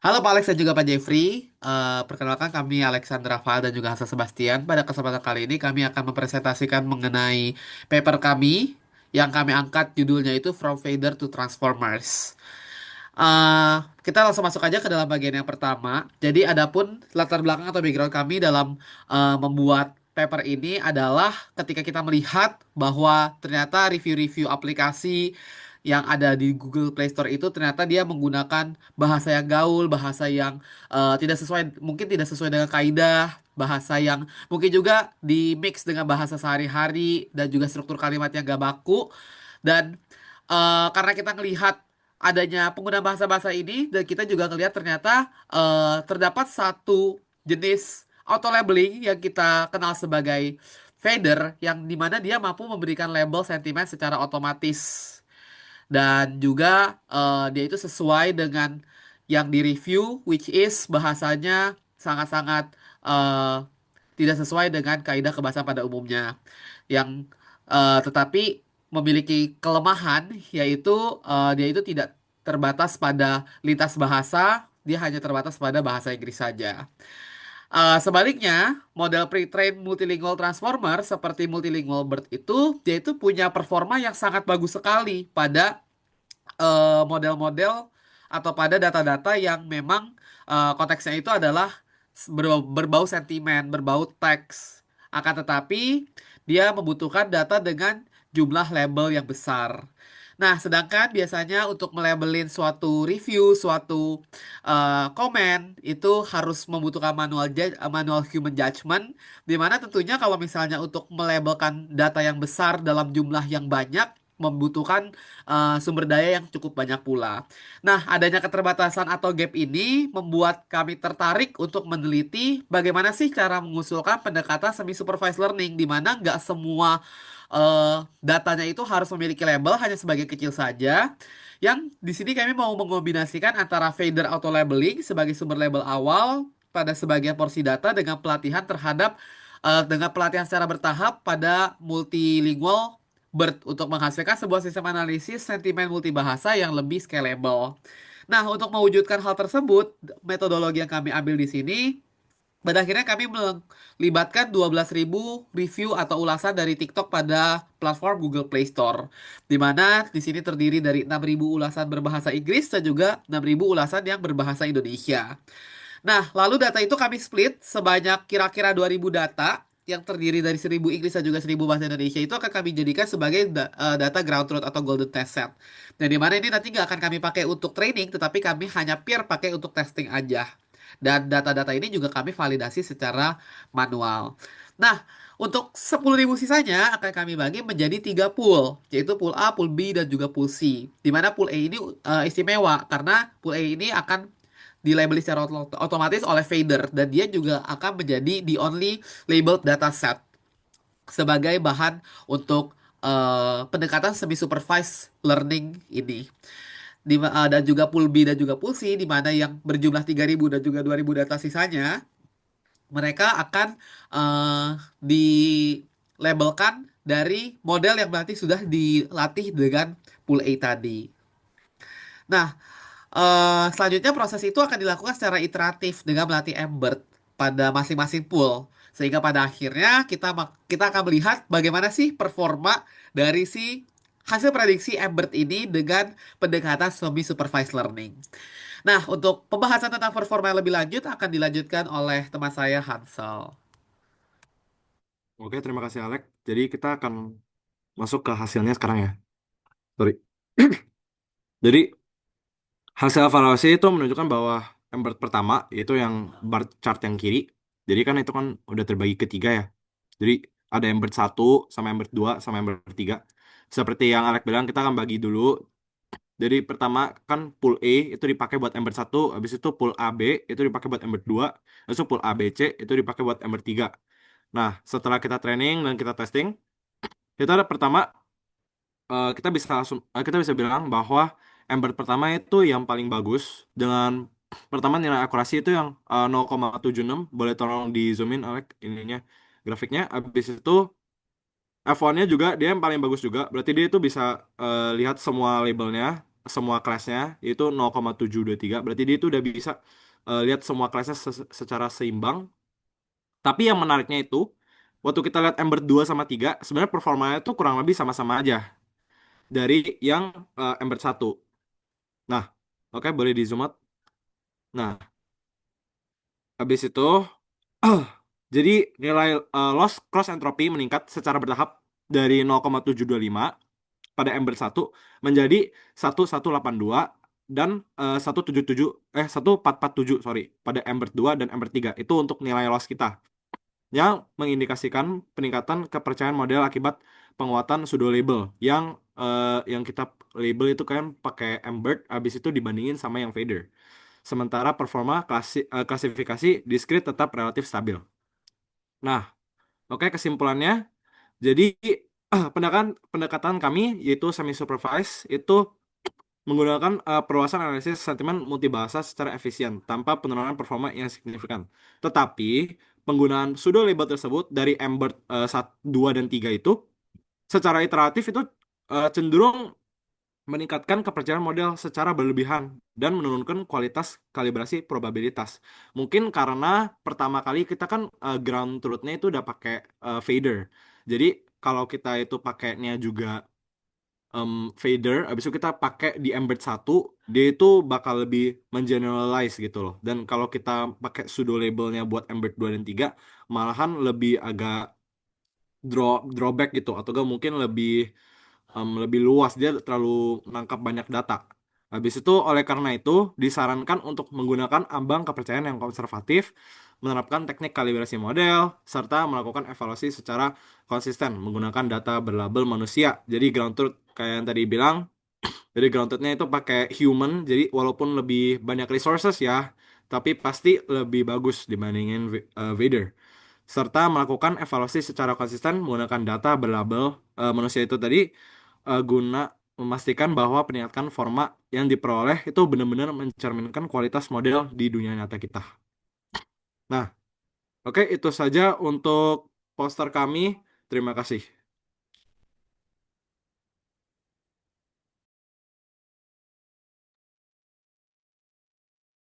Halo Pak Alex dan juga Pak Jeffrey. Perkenalkan kami Alexandra Val dan juga Hasan Sebastian. Pada kesempatan kali ini kami akan mempresentasikan mengenai paper kami yang kami angkat judulnya itu From Fader to Transformers. Kita langsung masuk aja ke dalam bagian yang pertama. Jadi adapun latar belakang atau background kami dalam membuat paper ini adalah ketika kita melihat bahwa ternyata review-review aplikasi yang ada di Google Play Store itu ternyata dia menggunakan bahasa yang gaul, bahasa yang tidak sesuai, mungkin tidak sesuai dengan kaidah, bahasa yang mungkin juga di mix dengan bahasa sehari-hari dan juga struktur kalimat yang gak baku. Dan karena kita melihat adanya penggunaan bahasa-bahasa ini dan kita juga ngelihat ternyata terdapat satu jenis auto labeling yang kita kenal sebagai fader yang dimana dia mampu memberikan label sentimen secara otomatis dan juga dia itu sesuai dengan yang di review which is bahasanya sangat-sangat eh, tidak sesuai dengan kaidah kebahasaan pada umumnya yang tetapi memiliki kelemahan yaitu dia itu tidak terbatas pada lintas bahasa, dia hanya terbatas pada bahasa Inggris saja. Sebaliknya, model pre-trained multilingual transformer seperti multilingual BERT itu dia itu punya performa yang sangat bagus sekali pada model-model atau pada data-data yang memang konteksnya itu adalah berbau sentimen, berbau teks. Akan tetapi dia membutuhkan data dengan jumlah label yang besar. Nah, sedangkan biasanya untuk melabelin suatu review, suatu komen itu harus membutuhkan manual human judgment, di mana tentunya kalau misalnya untuk melabelkan data yang besar dalam jumlah yang banyak membutuhkan sumber daya yang cukup banyak pula. Nah, adanya keterbatasan atau gap ini membuat kami tertarik untuk meneliti bagaimana sih cara mengusulkan pendekatan semi-supervised learning, di mana nggak semua datanya itu harus memiliki label hanya sebagai kecil saja. Yang di sini kami mau mengombinasikan antara fader auto labeling sebagai sumber label awal pada sebagian porsi data dengan pelatihan terhadap dengan pelatihan secara bertahap pada multilingual BERT untuk menghasilkan sebuah sistem analisis sentimen multibahasa yang lebih scalable. Nah, untuk mewujudkan hal tersebut, metodologi yang kami ambil di sini, pada akhirnya kami melibatkan 12.000 review atau ulasan dari TikTok pada platform Google Play Store. Di mana di sini terdiri dari 6.000 ulasan berbahasa Inggris dan juga 6.000 ulasan yang berbahasa Indonesia. Nah, lalu data itu kami split sebanyak kira-kira 2.000 data yang terdiri dari 1.000 Inggris dan juga 1.000 bahasa Indonesia itu akan kami jadikan sebagai data ground truth atau golden test set. Dan di mana ini nanti nggak akan kami pakai untuk training, tetapi kami hanya pure pakai untuk testing aja. Dan data-data ini juga kami validasi secara manual. Nah, untuk 10.000 sisanya akan kami bagi menjadi 3 pool, yaitu pool A, pool B, dan juga pool C. Di mana pool A ini istimewa karena pool A ini akan dilabeli secara otomatis oleh fader dan dia juga akan menjadi the only labeled dataset sebagai bahan untuk pendekatan semi supervised learning ini. Dan juga pool B dan juga pool C di mana yang berjumlah 3.000 dan juga 2.000 data sisanya mereka akan eh, dilabelkan dari model yang berarti sudah dilatih dengan pool A tadi. Nah, selanjutnya proses itu akan dilakukan secara iteratif dengan melatih Embed pada masing-masing pool. Sehingga pada akhirnya kita akan melihat bagaimana sih performa dari si hasil prediksi Embed ini dengan pendekatan semi supervised learning. Nah, untuk pembahasan tentang performa yang lebih lanjut akan dilanjutkan oleh teman saya Hansel. Oke, terima kasih Alex. Jadi kita akan masuk ke hasilnya sekarang ya. Sorry. Jadi hasil evaluasi itu menunjukkan bahwa Embert pertama, yaitu yang bar chart yang kiri. Jadi kan itu kan udah terbagi ke tiga ya. Jadi ada Embert satu sama Embert 2 sama Embert 3. Seperti yang Alex bilang, kita akan bagi dulu. Jadi pertama kan pool A itu dipakai buat Embert satu, habis itu pool AB itu dipakai buat Embert 2, habis itu pool ABC itu dipakai buat Embert 3. Nah, setelah kita training dan kita testing, kita ada pertama kita bisa bilang bahwa Ember pertama itu yang paling bagus dengan pertama nilai akurasi itu yang 0,76. Boleh tolong di zoom in Alex ininya grafiknya. Habis itu F1-nya juga dia yang paling bagus juga, berarti dia itu bisa lihat semua labelnya. semua kelasnya yaitu 0,723. Berarti dia itu udah bisa lihat semua kelasnya secara seimbang. Tapi yang menariknya itu waktu kita lihat Ember 2 sama 3 sebenarnya performanya itu kurang lebih sama-sama aja dari yang Ember 1. Nah, oke boleh di zoom out. Nah, habis itu jadi nilai loss cross entropy meningkat secara bertahap dari 0,725 pada Ember 1 menjadi 1182 dan 177 1447 sorry pada Ember 2 dan Ember 3 itu untuk nilai loss kita yang mengindikasikan peningkatan kepercayaan model akibat penguatan pseudo label yang kita label itu kan pakai Ember habis itu dibandingin sama yang fader. Sementara performa klasifikasi diskrit tetap relatif stabil. Nah, oke kesimpulannya jadi pendekatan pendekatan kami yaitu semi supervised itu menggunakan perluasan analisis sentimen multibahasa secara efisien tanpa penurunan performa yang signifikan. Tetapi penggunaan pseudo label tersebut dari Ember 1, 2 dan 3 itu secara iteratif itu cenderung meningkatkan kepercayaan model secara berlebihan dan menurunkan kualitas kalibrasi probabilitas. Mungkin karena pertama kali kita kan ground truth-nya itu udah pakai fader. Jadi kalau kita itu pakainya juga fader, habis itu kita pakai di embed satu, dia itu bakal lebih mengeneralize gitu loh. Dan kalau kita pakai pseudo labelnya buat embed 2 dan 3 malahan lebih agak drawback gitu, atau gak mungkin lebih luas, dia terlalu nangkap banyak data. Habis itu oleh karena itu disarankan untuk menggunakan ambang kepercayaan yang konservatif, menerapkan teknik kalibrasi model, serta melakukan evaluasi secara konsisten menggunakan data berlabel manusia. Jadi ground truth kayak yang tadi bilang, jadi ground truth-nya itu pakai human, jadi walaupun lebih banyak resources ya, tapi pasti lebih bagus dibandingin Vader serta melakukan evaluasi secara konsisten menggunakan data berlabel manusia itu tadi guna memastikan bahwa peningkatan forma yang diperoleh itu benar-benar mencerminkan kualitas model di dunia nyata kita. Nah, oke itu saja untuk poster kami. Terima kasih.